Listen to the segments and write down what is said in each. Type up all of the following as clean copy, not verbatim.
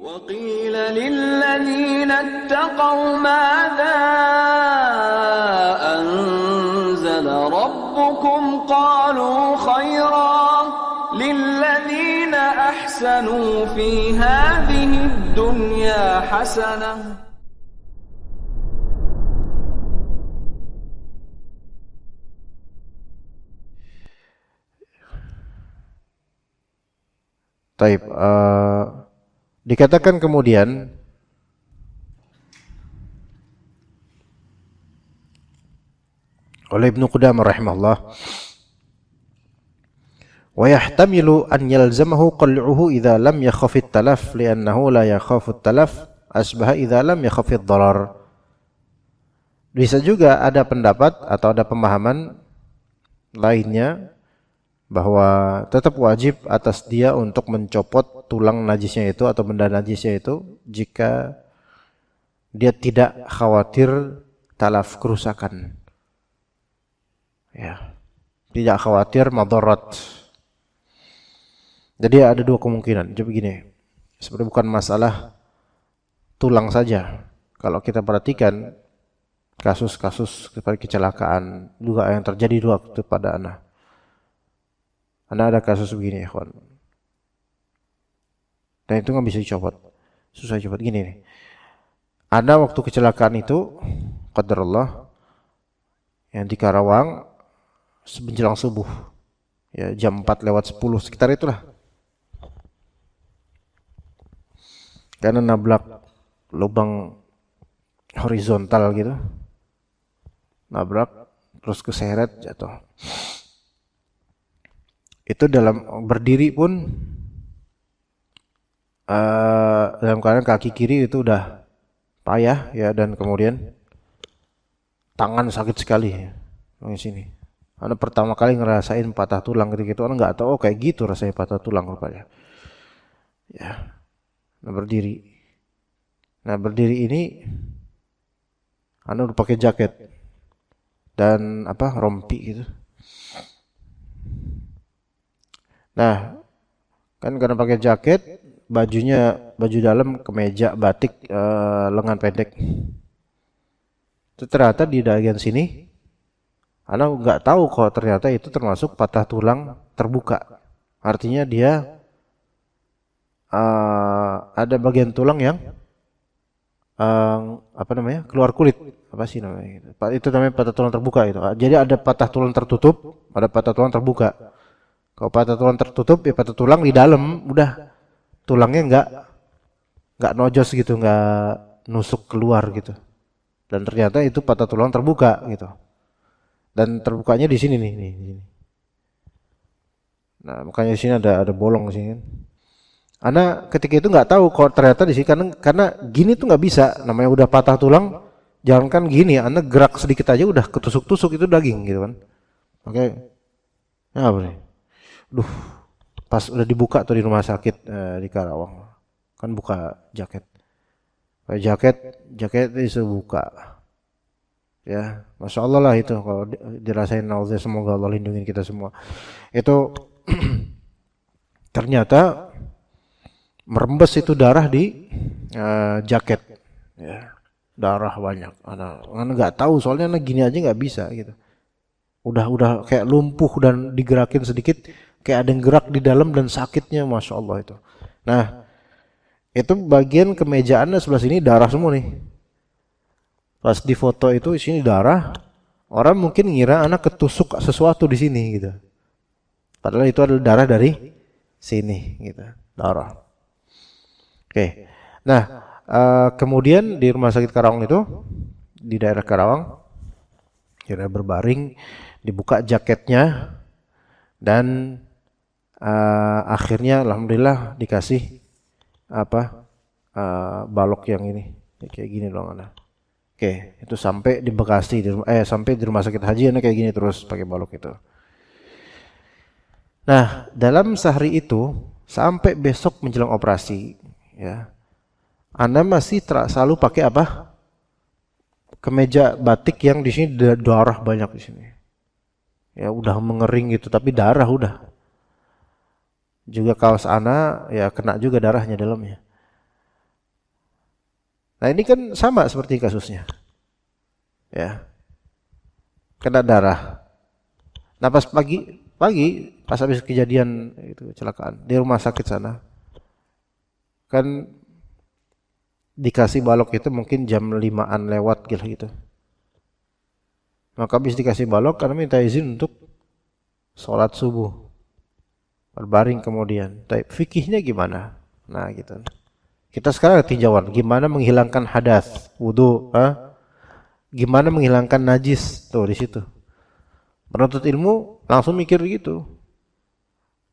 وقيل للذين اتقوا ماذا أنزل ربكم قالوا خيرا للذين أحسنوا في هذه الدنيا حسنة. Taib, dikatakan kemudian oleh Ibnu Qudamah rahimahullah, wa yahtamilu an yalzamahu qal'uhu idza lam yakhaf at-talaf li'annahu la yakhafu at-talaf asbaha idza lam yakhaf ad-darar. Bisa juga ada pendapat atau ada pemahaman lainnya bahwa tetap wajib atas dia untuk mencopot tulang najisnya itu atau benda najisnya itu jika dia tidak khawatir talaf, kerusakan. Ya, tidak khawatir madarat. Jadi ada dua kemungkinan. Jadi begini, sebenarnya bukan masalah tulang saja. Kalau kita perhatikan kasus-kasus seperti kecelakaan juga yang terjadi waktu pada anak. Ada kasus begini ya kawan. Dan itu nggak bisa dicopot. Susah dicopot. Gini nih. Ada waktu kecelakaan itu, qadarullah, yang di Karawang menjelang subuh. Ya, jam 4:10, sekitar itulah. Karena nabrak lubang horizontal gitu. Nabrak, terus keseret, jatuh. Itu dalam berdiri pun dalam keadaan kaki kiri itu udah payah ya, dan kemudian tangan sakit sekali di sini. Anda pertama kali ngerasain patah tulang ketika itu, Anda nggak tahu kayak gitu rasanya patah tulang rupanya. Ya, nah berdiri ini Anda udah pakai jaket dan rompi gitu. Nah, kan karena pakai jaket, baju dalam kemeja batik lengan pendek. Itu ternyata di bagian sini, Anda nggak tahu kalau ternyata itu termasuk patah tulang terbuka. Artinya dia ada bagian tulang yang keluar kulit. Apa sih namanya? Itu namanya patah tulang terbuka itu. Jadi ada patah tulang tertutup, ada patah tulang terbuka. Kalau patah tulang tertutup, ya patah tulang di dalam, udah tulangnya nggak nojos gitu, nggak nusuk keluar gitu. Dan ternyata itu patah tulang terbuka gitu. Dan terbukanya di sini nih. Nah, makanya di sini ada bolong di sini. Anda ketika itu nggak tahu kalau ternyata di sini karena gini tuh nggak bisa. Namanya udah patah tulang, jangankan gini, Anda gerak sedikit aja udah ketusuk-tusuk, itu daging gitu kan. Oke, nah apa nih? Duh, pas udah dibuka tuh di rumah sakit di Karawang, kan buka jaket, itu buka, ya, masya Allah lah itu kalau dirasain. Semoga Allah lindungi kita semua. Itu ternyata merembes itu darah di jaket, ya, darah banyak. Anak nggak tahu soalnya gini aja nggak bisa gitu. Udah kayak lumpuh dan digerakin sedikit. Kayak ada yang gerak di dalam dan sakitnya, masya Allah itu. Nah, itu bagian kemeja Anda sebelah sini darah semua nih. Pas di foto itu di sini darah, orang mungkin ngira anak ketusuk sesuatu di sini gitu. Padahal itu adalah darah dari sini gitu, darah. Oke. Nah, kemudian di rumah sakit Karawang itu, di daerah Karawang, kira berbaring, dibuka jaketnya dan akhirnya alhamdulillah dikasih balok yang ini kayak gini dong anak. Oke, itu sampai di Bekasi sampai di rumah sakit haji kayak gini terus pakai balok itu. Nah, dalam sehari itu sampai besok menjelang operasi, ya, Anda masih selalu pakai kemeja batik yang di sini darah banyak di sini. Ya udah mengering gitu, tapi darah udah. Juga kaos Ana ya kena juga darahnya dalamnya. Nah ini kan sama seperti kasusnya. Ya. Kena darah. Nah pas pagi pas habis kejadian itu kecelakaan di rumah sakit sana, kan dikasih balok itu mungkin jam 5-an lewat gitu. Maka habis dikasih balok karena minta izin untuk sholat subuh. Berbaring kemudian. Tapi fikihnya gimana? Nah gitu. Kita sekarang tinjauan gimana menghilangkan hadas, wudu, gimana menghilangkan najis tuh di situ. Penuntut ilmu langsung mikir gitu.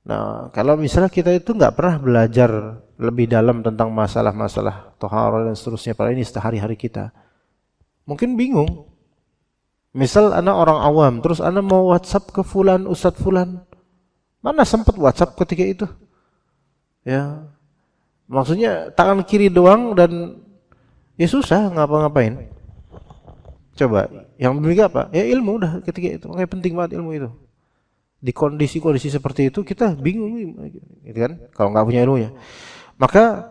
Nah, kalau misalnya kita itu nggak pernah belajar lebih dalam tentang masalah-masalah thaharah dan seterusnya, pada ini sehari-hari kita, mungkin bingung. Misal anak orang awam, terus anak mau WhatsApp ke fulan, Ustadz fulan, mana sempat WhatsApp ketika itu? Ya, maksudnya tangan kiri doang dan ya susah ngapa-ngapain. Coba, yang demikian apa? Ya ilmu udah ketika itu, makanya penting banget ilmu itu. Di kondisi-kondisi seperti itu kita bingung, gitu kan? Kalau nggak punya ilmunya, maka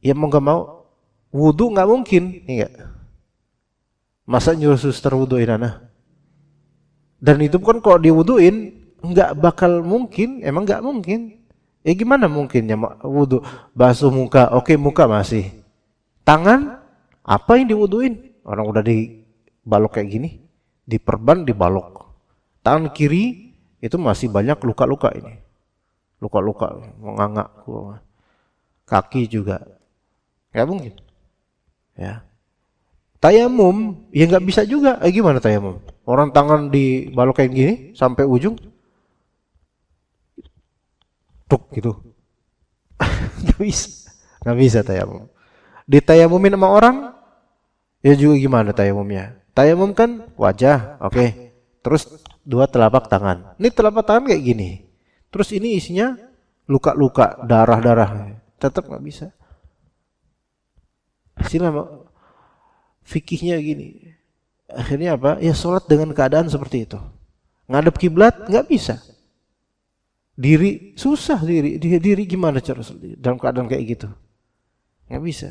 ya mau nggak mau wudu nggak mungkin, enggak. Masa nyuruh suster wuduin anak? Dan itu kan kalau diwuduin nggak bakal mungkin, emang nggak mungkin. Gimana mungkinnya wudu basuh muka? Oke, muka masih. Tangan apa yang diwuduin? Orang udah dibalok kayak gini, diperban, dibalok. Tangan kiri itu masih banyak luka-luka ini. Luka-luka, menganga. Kaki juga. Nggak mungkin. Ya. Tayamum, ya nggak bisa juga. Gimana tayamum? Orang tangan dibalok kayak gini sampai ujung. Tuk gitu. Nggak bisa tayamum. Ditayamumin sama orang, ya juga gimana tayamumnya? Tayamum kan wajah, oke. Terus 2 telapak tangan. Ini telapak tangan kayak gini. Terus ini isinya luka-luka, darah-darah. Tetap nggak bisa. Istilah fikihnya gini. Akhirnya apa? Ya sholat dengan keadaan seperti itu. Ngadep kiblat nggak bisa. Diri susah, diri gimana cara dalam keadaan kayak gitu? Nggak bisa.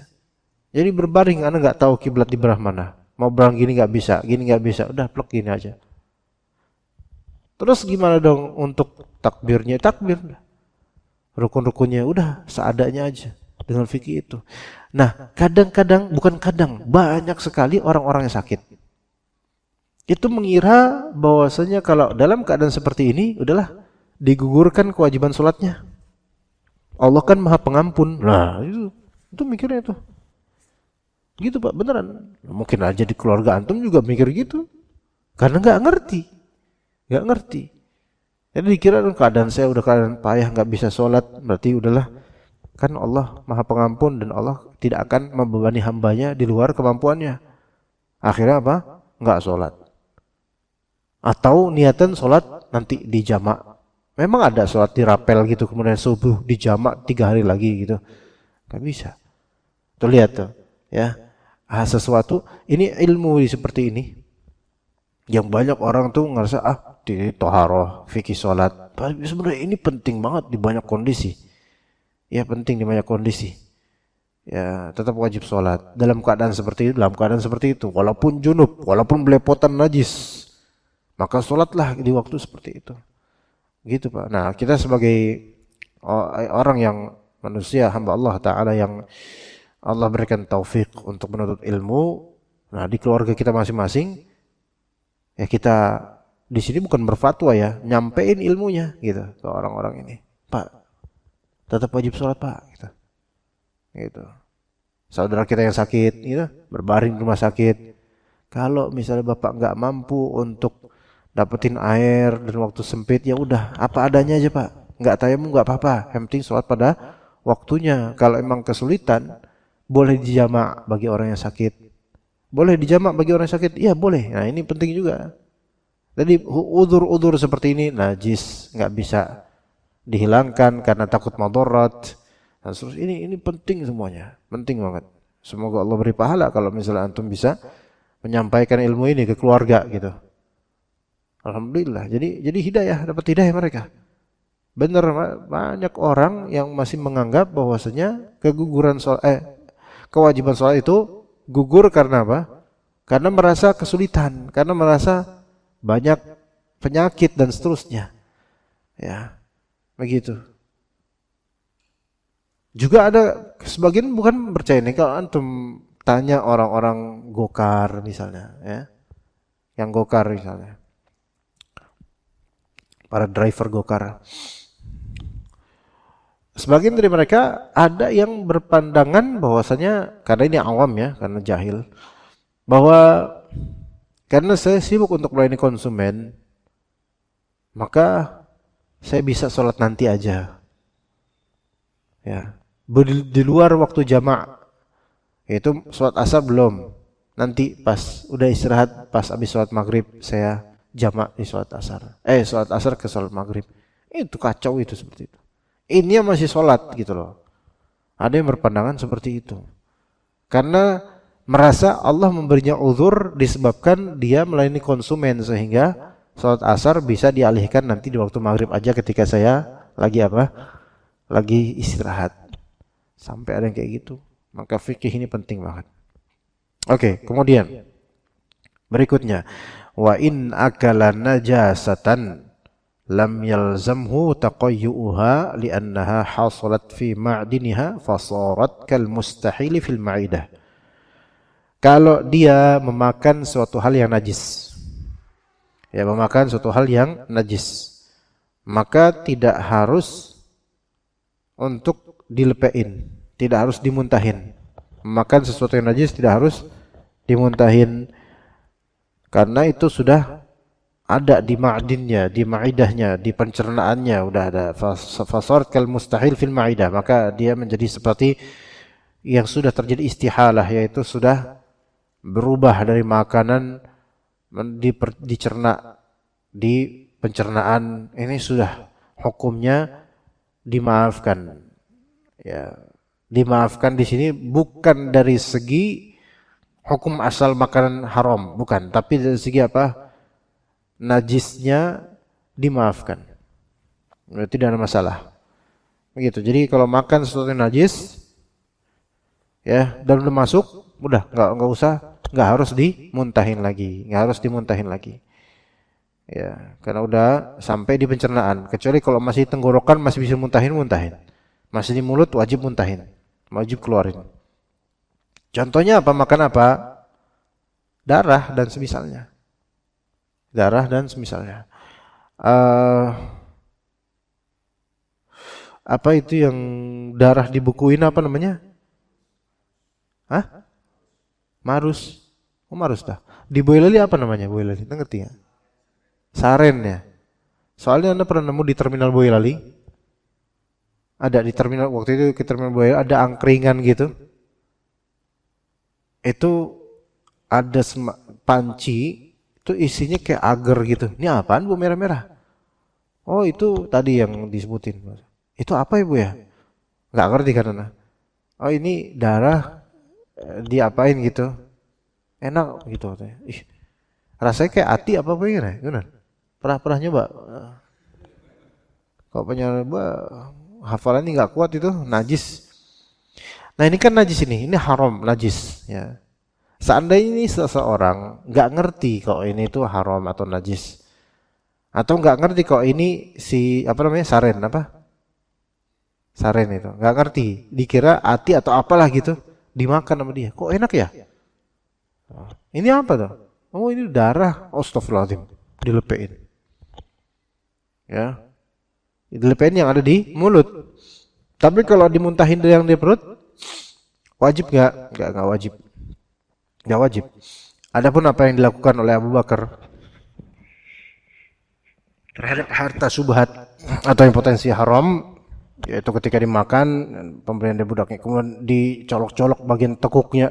Jadi berbaring, anak nggak tahu kiblat di belah mana. Mau berang gini nggak bisa, gini nggak bisa. Udah plek gini aja. Terus gimana dong untuk takbirnya? Takbir. Rukun-rukunnya udah seadanya aja dengan fikih itu. Nah, kadang-kadang, bukan kadang, banyak sekali orang-orang yang sakit. Itu mengira bahwasanya kalau dalam keadaan seperti ini, udahlah digugurkan kewajiban sholatnya. Allah kan Maha Pengampun. Nah, itu mikirnya itu. Gitu Pak, beneran. Mungkin aja di keluarga antum juga mikir gitu. Karena nggak ngerti. Jadi dikira keadaan saya udah keadaan payah, nggak bisa sholat, berarti udahlah. Kan Allah Maha Pengampun dan Allah tidak akan membebani hambanya di luar kemampuannya. Akhirnya apa? Nggak sholat. Atau niatan sholat nanti di jamak. Memang ada sholat di rapel gitu, kemudian subuh di jamak 3 hari lagi gitu. Nggak bisa. Tuh lihat tuh, ya. Sesuatu ini ilmu seperti ini. Yang banyak orang tuh ngerasa di toharoh, fikih sholat. Sebenarnya ini penting banget di banyak kondisi. Ya penting di banyak kondisi. Ya tetap wajib sholat dalam keadaan seperti itu, walaupun junub, walaupun belepotan najis, maka sholatlah di waktu seperti itu. Gitu Pak. Nah kita sebagai orang yang manusia, hamba Allah Ta'ala yang Allah berikan taufik untuk menuntut ilmu. Nah di keluarga kita masing-masing, ya kita di sini bukan berfatwa ya, nyampein ilmunya gitu ke orang-orang ini. Pak, tetap wajib sholat Pak, gitu. Saudara kita yang sakit, gitu, berbaring di rumah sakit. Kalau misalnya Bapak nggak mampu untuk dapetin air dan waktu sempit, ya udah apa adanya aja Pak. Nggak tayamum nggak apa-apa, yang penting sholat pada waktunya. Kalau emang kesulitan, boleh dijamak bagi orang yang sakit. Boleh dijamak bagi orang yang sakit, iya boleh. Nah ini penting juga. Jadi udzur-udzur seperti ini najis nggak bisa dihilangkan karena takut madarat. Nah, terus ini penting semuanya, penting banget. Semoga Allah beri pahala kalau misalnya antum bisa menyampaikan ilmu ini ke keluarga gitu. Alhamdulillah. Jadi hidayah, dapat hidayah mereka. Benar, banyak orang yang masih menganggap bahwasanya kewajiban sholat itu gugur karena apa? Karena merasa kesulitan, karena merasa banyak penyakit dan seterusnya. Ya, begitu. Juga ada sebagian bukan percaya nih, kalau antum tanya orang-orang gokar misalnya, ya, yang gokar misalnya, para driver gokar, sebagian dari mereka ada yang berpandangan bahwasanya, karena ini awam ya, karena jahil, bahwa karena saya sibuk untuk melayani konsumen, maka saya bisa sholat nanti aja. Ya, di luar waktu jamak, yaitu sholat asar belum, nanti pas udah istirahat, pas habis sholat maghrib saya jamak di sholat asar. Sholat asar ke sholat maghrib. Itu kacau itu seperti itu. Ini masih sholat gitu loh. Ada yang berpandangan seperti itu. Karena merasa Allah memberinya uzur disebabkan dia melayani konsumen, sehingga sholat asar bisa dialihkan nanti di waktu maghrib aja ketika saya lagi apa? Lagi istirahat. Sampai ada yang kayak gitu. Maka fikih ini penting banget. Oke, kemudian berikutnya, wa in akala najasatan lam yalzamhu taqayyuha li'annaha hasalat fi ma'diniha fasarat kal mustahil fil ma'idah. Kalau dia memakan suatu hal yang najis, ya, memakan suatu hal yang najis, maka tidak harus untuk dilepein, tidak harus dimuntahin. Memakan sesuatu yang najis tidak harus dimuntahin, karena itu sudah ada di ma'dinnya, di ma'idahnya, di pencernaannya, udah ada. Fasarat kal mustahil fil ma'idah, maka dia menjadi seperti yang sudah terjadi istihalah, yaitu sudah berubah dari makanan dicerna di pencernaan. Ini sudah hukumnya dimaafkan. Ya, dimaafkan di sini bukan dari segi hukum asal makanan haram, bukan, tapi dari segi apa? Najisnya dimaafkan. Berarti tidak ada masalah. Begitu. Jadi kalau makan sesuatu yang najis, ya, dan udah masuk, udah nggak harus dimuntahin lagi, ya, karena udah sampai di pencernaan. Kecuali kalau masih tenggorokan masih bisa muntahin, masih di mulut wajib muntahin, wajib keluarin. Contohnya apa? Makan apa? Darah dan semisalnya. Apa itu yang darah dibukuin, apa namanya? Hah? Marus. Oh, marus dah. Di Boyolali apa namanya? Boyolali, Anda ngerti ya? Saren ya. Soalnya Anda pernah nemu di terminal Boyolali? Ada di terminal, waktu itu ke terminal Boyolali ada angkringan gitu. Itu ada panci, itu isinya kayak agar gitu. Ini apaan Bu, merah-merah? Oh, itu tadi yang disebutin. Itu apa ya Bu ya? Nggak ngerti kan Anda? Oh, ini darah diapain gitu, enak gitu. Ih, rasanya kayak ati apa ya? Gimana? Pernah nyoba? Kalau punya nyoba, hafalan ini nggak kuat, itu najis. Nah ini kan najis, ini haram, najis. Ya. Seandainya ini seseorang nggak ngerti kalau ini itu haram atau najis, atau nggak ngerti kalau ini si apa namanya saren itu nggak ngerti, dikira ati atau apalah gitu, dimakan sama dia, kok enak ya? Ini apa tuh? Oh, ini darah. Astagfirullahaladzim, dilepein. Ya, dilepein yang ada di mulut. Tapi kalau dimuntahin yang di perut, wajib nggak? Nggak wajib. Nggak wajib. Adapun apa yang dilakukan oleh Abu Bakar terhadap harta subhat atau yang potensi haram, yaitu ketika dimakan pemberian dari budaknya, kemudian dicolok-colok bagian tekuknya,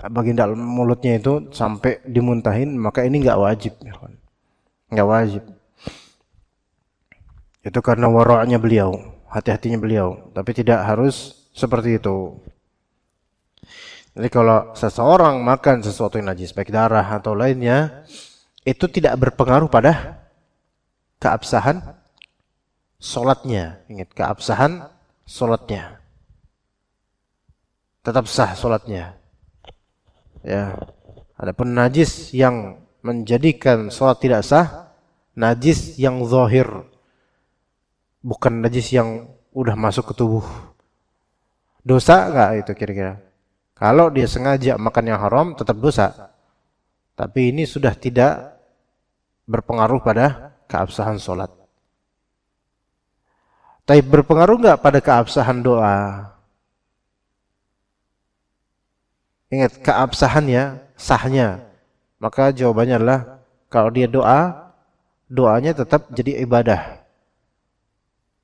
bagian dalam mulutnya itu sampai dimuntahin, maka ini nggak wajib, nggak wajib. Itu karena wara'nya beliau, hati-hatinya beliau, tapi tidak harus seperti itu. Jadi kalau seseorang makan sesuatu yang najis, baik darah atau lainnya, itu tidak berpengaruh pada keabsahan sholatnya. Ingat, keabsahan sholatnya. tetap sah sholatnya. Ya. Adapun najis yang menjadikan sholat tidak sah, najis yang zahir, bukan najis yang udah masuk ke tubuh. Dosa nggak itu kira-kira? Kalau dia sengaja makan yang haram, tetap dosa. Tapi ini sudah tidak berpengaruh pada keabsahan sholat. Tapi berpengaruh nggak pada keabsahan doa? Ingat, keabsahannya, sahnya. Maka jawabannya adalah, kalau dia doa, doanya tetap jadi ibadah.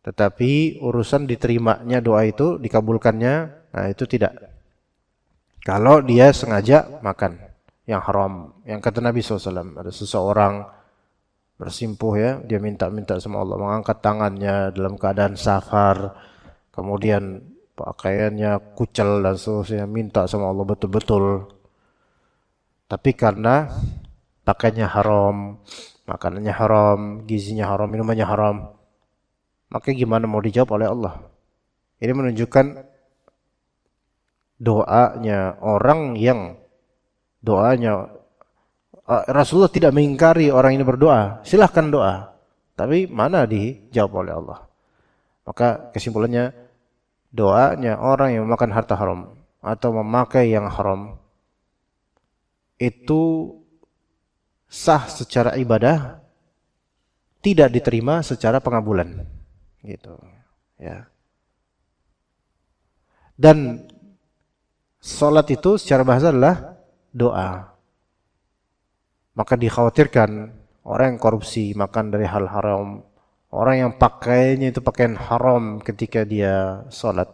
Tetapi urusan diterimanya doa itu, dikabulkannya, nah itu tidak. Kalau dia sengaja makan yang haram, yang kata Nabi SAW, ada seseorang bersimpuh ya, dia minta-minta sama Allah, mengangkat tangannya dalam keadaan safar, kemudian pakaiannya kucel dan seterusnya, minta sama Allah betul-betul. Tapi karena pakaiannya haram, makanannya haram, gizinya haram, minumannya haram, maka gimana mau dijawab oleh Allah? Ini menunjukkan doanya orang yang doanya Rasulullah tidak mengingkari orang ini berdoa, silahkan doa, tapi mana dijawab oleh Allah. Maka kesimpulannya, doanya orang yang memakan harta haram atau memakai yang haram itu sah secara ibadah, tidak diterima secara pengabulan, gitu ya. Dan salat itu secara bahasa adalah doa. Maka dikhawatirkan orang yang korupsi, makan dari hal haram, orang yang pakainya itu pakaian haram ketika dia salat,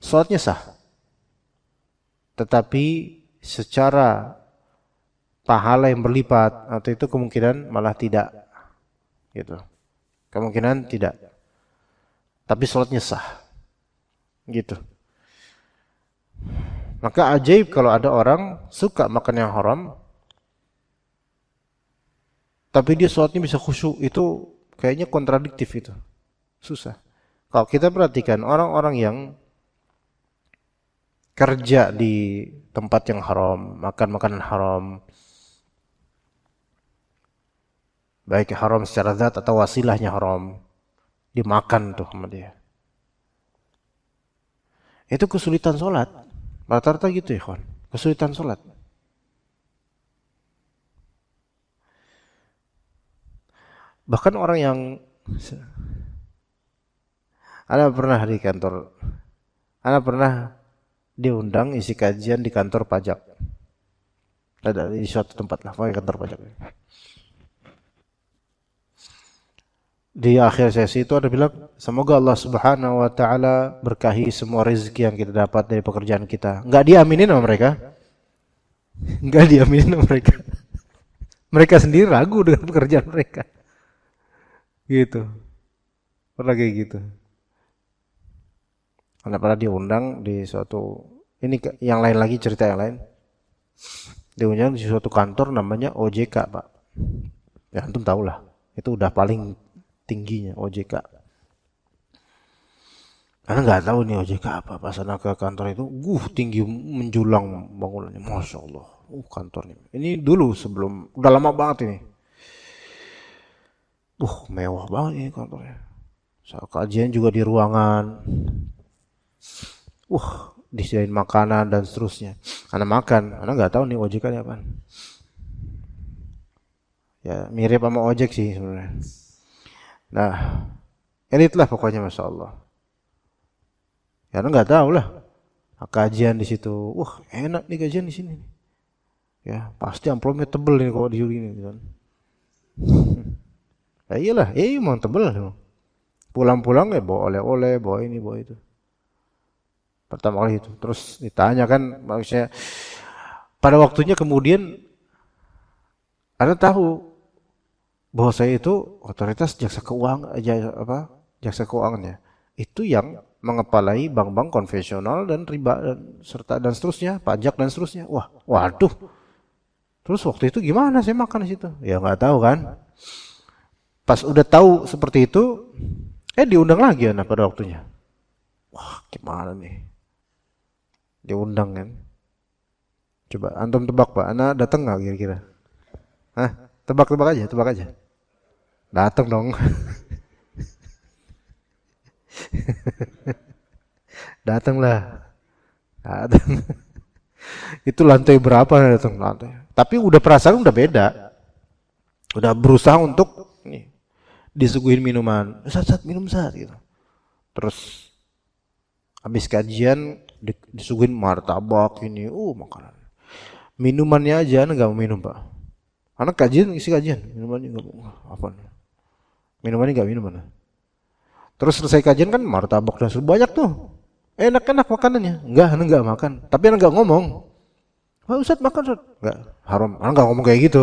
salatnya sah. Tetapi secara pahala yang berlipat, atau itu kemungkinan malah tidak, gitu. Kemungkinan tidak. Tapi salatnya sah, gitu. Maka ajaib kalau ada orang suka makan yang haram, tapi dia sholatnya bisa khusyuk, itu kayaknya kontradiktif itu. Susah. Kalau kita perhatikan orang-orang yang kerja di tempat yang haram, makan makanan haram, baik haram secara zat atau wasilahnya haram, dimakan tuh sama dia, itu kesulitan sholat. Rata-rata gitu ya kawan, kesulitan sholat. Bahkan orang yang Ana pernah di kantor, Ana pernah diundang isi kajian di kantor pajak, ada di suatu tempat lah, pokoknya kantor pajak. Di akhir sesi itu ada bilang, semoga Allah Subhanahu wa taala berkahi semua rezeki yang kita dapat dari pekerjaan kita. Enggak diaminin sama mereka. Enggak diaminin sama mereka. Mereka sendiri ragu dengan pekerjaan mereka. Gitu. Pernah kayak gitu. Anda pernah diundang di suatu, ini yang lain lagi, cerita yang lain. Diundang di suatu kantor namanya OJK, Pak. Ya antum tahu lah. Itu udah paling tingginya OJK. Anda nggak tahu nih OJK apa. Pas Anda ke kantor itu, tinggi menjulang bangunannya, masya Allah. Kantornya. Ini dulu sebelum, udah lama banget ini. Mewah banget ini kantornya. Soal kajian juga di ruangan. Disediain makanan dan seterusnya. Anda makan, Anda nggak tahu nih OJK ini apaan. Ya mirip sama ojek sih sebenarnya. Nah, elit lah pokoknya, masya Allah. Ya Anda nggak tahu lah. Kajian di situ, enak nih kajian di sini. Ya pasti amplopnya tebel nih kalau di sini kan. Ya iyalah, emang tebel. Pulang-pulang ya bawa oleh-oleh, bawa ini, bawa itu. Pertama kali itu, terus ditanya kan, maksudnya pada waktunya kemudian Anda tahu bahwa saya itu otoritas jaksa keuangannya itu yang mengepalai bank-bank konvensional dan riba dan serta dan seterusnya, pajak dan seterusnya. Waduh. Terus waktu itu gimana saya makan di situ? Ya nggak tahu kan. Pas udah tahu seperti itu, diundang lagi pada waktunya. Gimana nih? Diundang kan. Coba antum tebak Pak, anak datang nggak kira-kira? Hah? Tebak aja. Datang dong. Datanglah. Datang. Itu lantai berapa datang lantai. Tapi udah perasaan udah beda. Udah berusaha untuk nih, disuguhin minuman. Sat minum sat gitu. Terus habis kajian disuguhin martabak ini, makanan. Minumannya aja nggak mau minum Pak. Anak isi kajian, minumannya nggak mau. Apa? Minumannya nggak minum mana? Terus selesai kajian kan martabak dan banyak tuh. Enak-enak makanannya. Enggak makan. Tapi anak enggak ngomong. Pak Ustadz makan Ustadz. Enggak, haram. Anak enggak ngomong kayak gitu.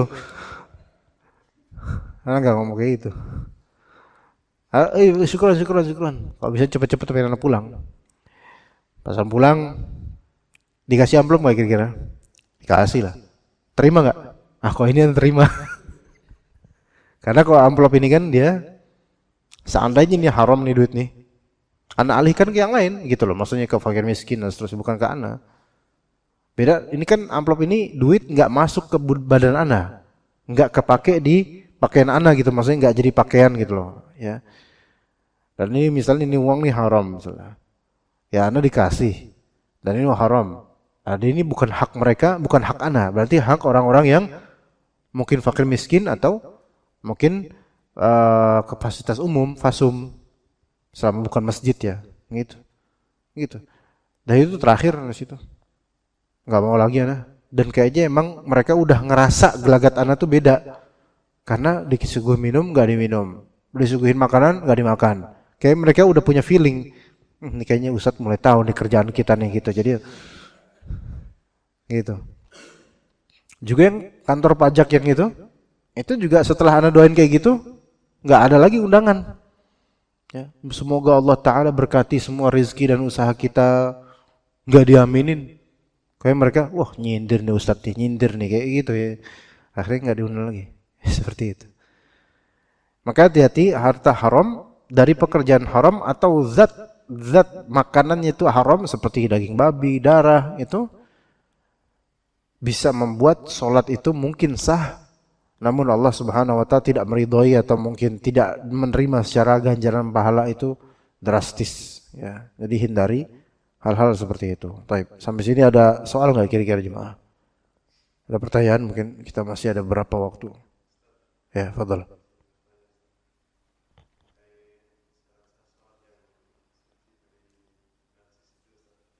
Anak enggak ngomong kayak gitu. Syukuran. Kalau bisa cepet-cepet tapi anak pulang. Pas pulang dikasih amplop enggak kira-kira? Dikasih lah. Terima enggak? Kok ini yang terima. Karena kalau amplop ini kan dia seandainya ini haram nih duit nih. Anak alihkan ke yang lain gitu loh, maksudnya ke fakir miskin dan seterusnya, bukan ke anak. Beda, ini kan amplop ini duit nggak masuk ke badan anak, nggak kepake di pakaian anak gitu, maksudnya nggak jadi pakaian gitu loh, ya. Dan ini misalnya ini uang nih haram misalnya, ya anak dikasih, dan ini haram. Jadi ini bukan hak mereka, bukan hak anak, berarti hak orang-orang yang mungkin fakir miskin atau mungkin kapasitas umum, fasum. Selama bukan masjid ya, gitu. Dan itu terakhir di situ, nggak mau lagi anak. Dan kayaknya emang mereka udah ngerasa gelagat anak tuh beda, karena disuguhin minum nggak diminum, disuguhin makanan nggak dimakan. Kayak mereka udah punya feeling, ini kayaknya Ustadz mulai tahu nih kerjaan kita nih gitu. Jadi gitu. Juga yang kantor pajak yang itu juga setelah anak doain kayak gitu, nggak ada lagi undangan. Ya, semoga Allah Ta'ala berkati semua rezeki dan usaha kita, nggak diaminin. Kayak mereka, wah nyindir nih Ustadz, nyindir nih kayak gitu ya. Akhirnya nggak diundang lagi. Seperti itu. Maka hati-hati, harta haram dari pekerjaan haram atau zat makanannya itu haram seperti daging babi, darah, itu bisa membuat sholat itu mungkin sah, namun Allah Subhanahu wa Ta'ala tidak meridhoi atau mungkin tidak menerima secara ganjaran pahala itu drastis ya. Jadi hindari hal-hal seperti itu. Baik, sampai sini ada soal enggak kira-kira jemaah? Ada pertanyaan mungkin, kita masih ada beberapa waktu. Ya, fadhal.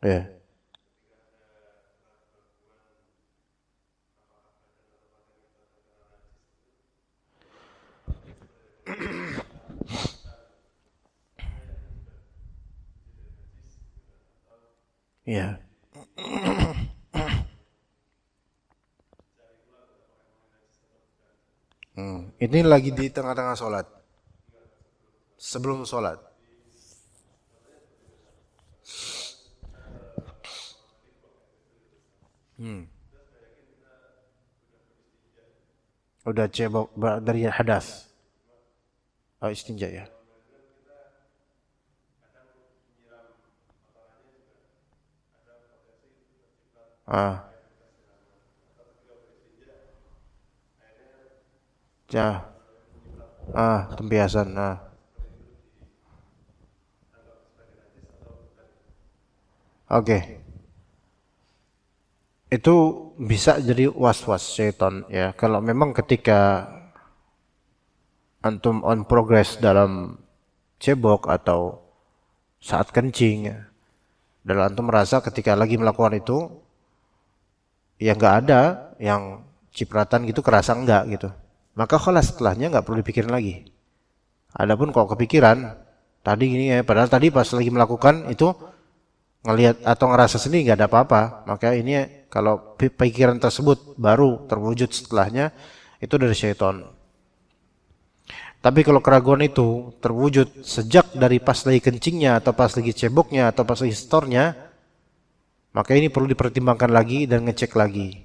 Ya. Ya. Ini lagi di tengah-tengah sholat. Sebelum sholat. Udah cebok dari hadas. Istinja ya. Ya. Tembiasan. Oke. Itu bisa jadi was-was syaitan ya. Kalau memang ketika antum on progress dalam cebok atau saat kencing ya, dan antum merasa ketika lagi melakukan itu ya nggak ada yang cipratan gitu kerasa enggak gitu, maka khalas setelahnya nggak perlu dipikirin lagi. Adapun kalau kepikiran tadi gini ya, padahal tadi pas lagi melakukan itu ngelihat atau ngerasa sendiri nggak ada apa-apa, maka ini kalau pikiran tersebut baru terwujud setelahnya, itu dari syaitan. Tapi kalau keraguan itu terwujud sejak dari pas lagi kencingnya atau pas lagi ceboknya atau pas lagi setornya, maka ini perlu dipertimbangkan lagi dan ngecek lagi.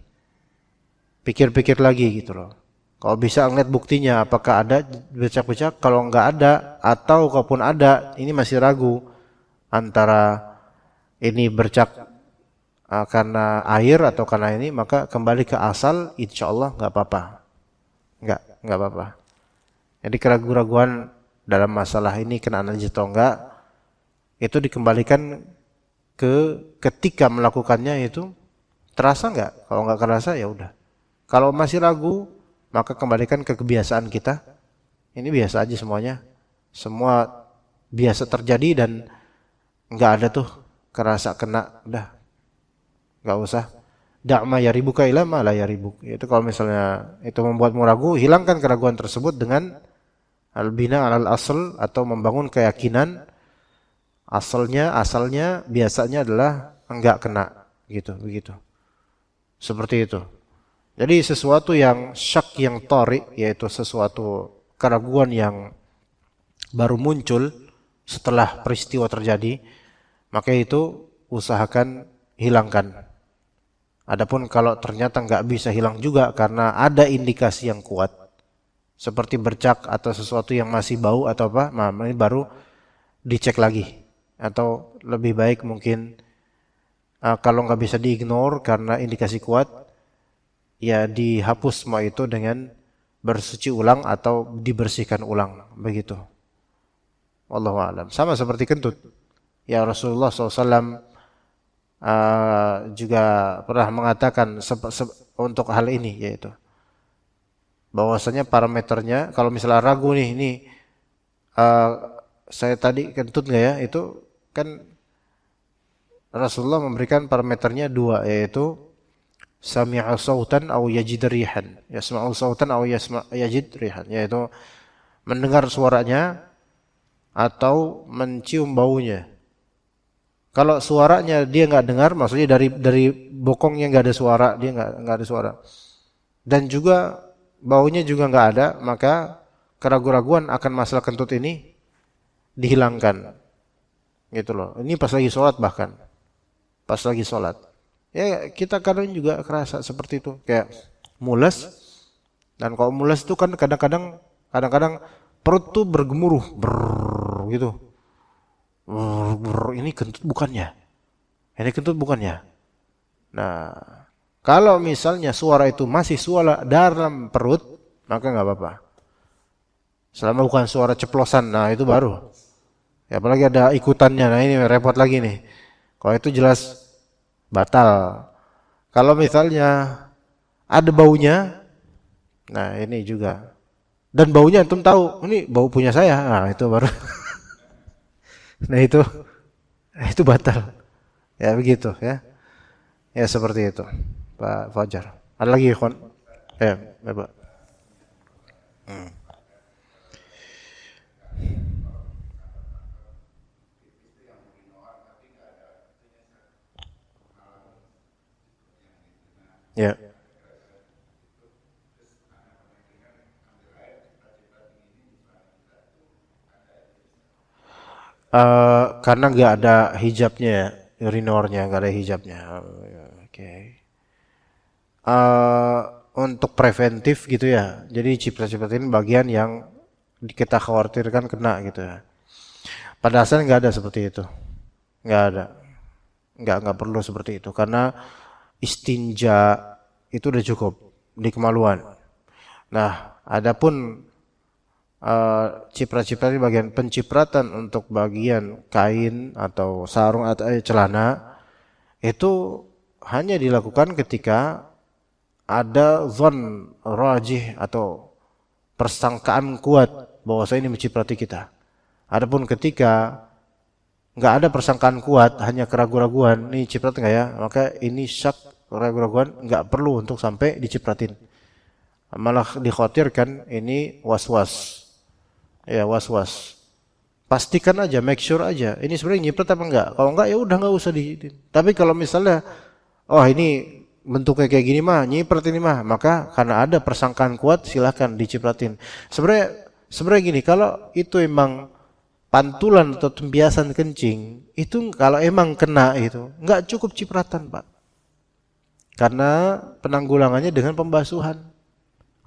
Pikir-pikir lagi gitu loh. Kalau bisa ngeliat buktinya apakah ada bercak-bercak, kalau nggak ada atau kalaupun ada ini masih ragu antara ini bercak karena air atau karena ini, maka kembali ke asal, insya Allah nggak apa-apa. Nggak apa-apa. Jadi keraguan-raguan dalam masalah ini kena najis atau enggak, itu dikembalikan ke ketika melakukannya itu terasa nggak? Kalau nggak terasa ya udah. Kalau masih ragu, maka kembalikan ke kebiasaan kita. Ini biasa aja semuanya. Semua biasa terjadi dan nggak ada tuh kerasa kena, udah. Nggak usah. Da'ma yaribuka ila ma la yaribuk. Itu kalau misalnya itu membuatmu ragu, hilangkan keraguan tersebut dengan al-bina alal asl, atau membangun keyakinan asalnya biasanya adalah enggak kena gitu, begitu. Seperti itu. Jadi sesuatu yang syak yang tori, yaitu sesuatu keraguan yang baru muncul setelah peristiwa terjadi, maka itu usahakan hilangkan. Adapun kalau ternyata nggak bisa hilang juga karena ada indikasi yang kuat, seperti bercak atau sesuatu yang masih bau atau apa, nah ini baru dicek lagi. Atau lebih baik mungkin kalau nggak bisa diignore karena indikasi kuat, ya dihapus semua itu dengan bersuci ulang atau dibersihkan ulang, begitu. Wallahu a'lam. Sama seperti kentut. Ya Rasulullah SAW juga pernah mengatakan untuk hal ini, yaitu bahwasanya parameternya, kalau misalnya ragu nih, ini saya tadi kentut nggak ya, itu kan Rasulullah memberikan parameternya dua, yaitu sami'a sautan aw yajid rihan, yasma'u sautan aw yajid rihan, yaitu mendengar suaranya atau mencium baunya. Kalau suaranya dia nggak dengar, maksudnya dari bokongnya nggak ada suara, dia nggak ada suara, dan juga baunya juga nggak ada, maka keraguan-raguan akan masalah kentut ini dihilangkan, gitu loh. Ini pas lagi sholat, bahkan pas lagi sholat, ya kita kadang juga kerasa seperti itu, kayak mules. Dan kalau mules itu kan kadang-kadang perut tuh bergemuruh, gitu. Ini kentut bukannya? Ini kentut bukannya? Nah, kalau misalnya suara itu masih suara dalam perut, maka nggak apa-apa. Selama bukan suara ceplosan, nah itu baru. Ya, apalagi ada ikutannya, nah ini repot lagi nih. Kalau itu jelas batal. Kalau misalnya ada baunya, nah ini juga. Dan baunya antum tahu, ini bau punya saya, nah itu baru. Nah itu batal. Ya begitu ya. Ya seperti itu, Pak Fajar. Ada lagi, Khon? Ya, Bapak. Ya. Karena nggak ada hijabnya ya, urinornya nggak ada hijabnya. Oke. Untuk preventif gitu ya. Jadi ciprat-ciprat ini bagian yang kita khawatirkan kena gitu ya. Pada asalnya nggak ada seperti itu. Nggak ada. Nggak perlu seperti itu. Karena istinja itu udah cukup di kemaluan. Nah, adapun ciprat-ciprat ini bagian pencipratan untuk bagian kain atau sarung atau celana, itu hanya dilakukan ketika ada zon rajih atau persangkaan kuat bahwasanya ini menciprati kita. Adapun ketika nggak ada persangkaan kuat, hanya keraguan-raguan, ini ciprat nggak ya, maka ini syak, keraguan-raguan, nggak perlu untuk sampai dicipratin. Malah dikhawatirkan ini was-was. Ya was-was. Pastikan aja, make sure aja. Ini sebenarnya nyiprat apa enggak? Kalau enggak ya udah enggak usah di. Tapi kalau misalnya, oh ini bentuknya kayak gini mah, nyiprat ini mah, maka karena ada persangkaan kuat silahkan dicipratin. Sebenarnya gini, kalau itu emang pantulan atau tembiasan kencing, itu kalau emang kena itu enggak cukup cipratan, Pak. Karena penanggulangannya dengan pembasuhan.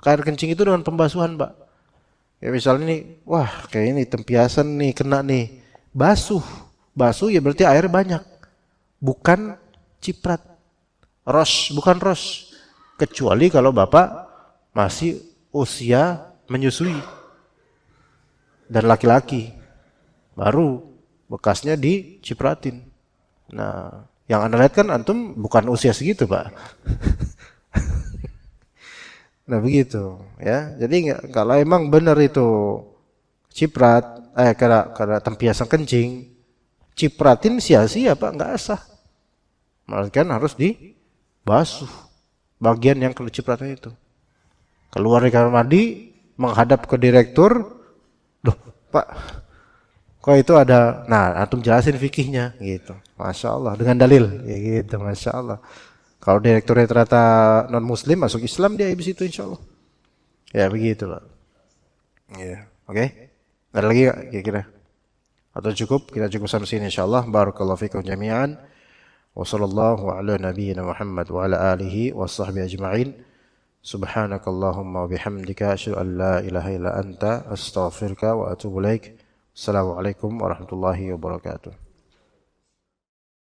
Air kencing itu dengan pembasuhan, Pak. Ya misalnya nih, wah kayak ini tempiasan nih, kena nih. Basuh ya berarti air banyak. Bukan ciprat. Ros, bukan ros. Kecuali kalau bapak masih usia menyusui. Dan laki-laki. Baru bekasnya dicipratin. Nah, yang Anda lihat kan antum bukan usia segitu, Pak. Nah, begitu ya. Jadi kalau emang benar itu ciprat, karena tempiasan kencing, cipratin sia-sia, Pak, nggak sah. Melainkan harus dibasuh bagian yang kena cipratnya itu. Keluar dari kamar mandi, menghadap ke direktur, loh, Pak, kok itu ada, nah, antum jelasin fikihnya, gitu. Masya Allah, dengan dalil, ya gitu, Masya Allah. Kalau direkturnya ternyata non-muslim, masuk Islam, dia habis itu insya Allah. Ya, begitu, Pak. Ya, oke. Ada lagi nggak kira-kira? Atau cukup? Kita cukup sampai sini insya Allah. Barakallahu fikum jami'an. Wa sallallahu ala nabiyyina Muhammad wa ala alihi wa sahbihi ajma'in. Subhanakallahumma wa bihamdika asyhadu an la ilaha illa anta astaghfiruka wa atubu ilaik. Assalamualaikum warahmatullahi wabarakatuh.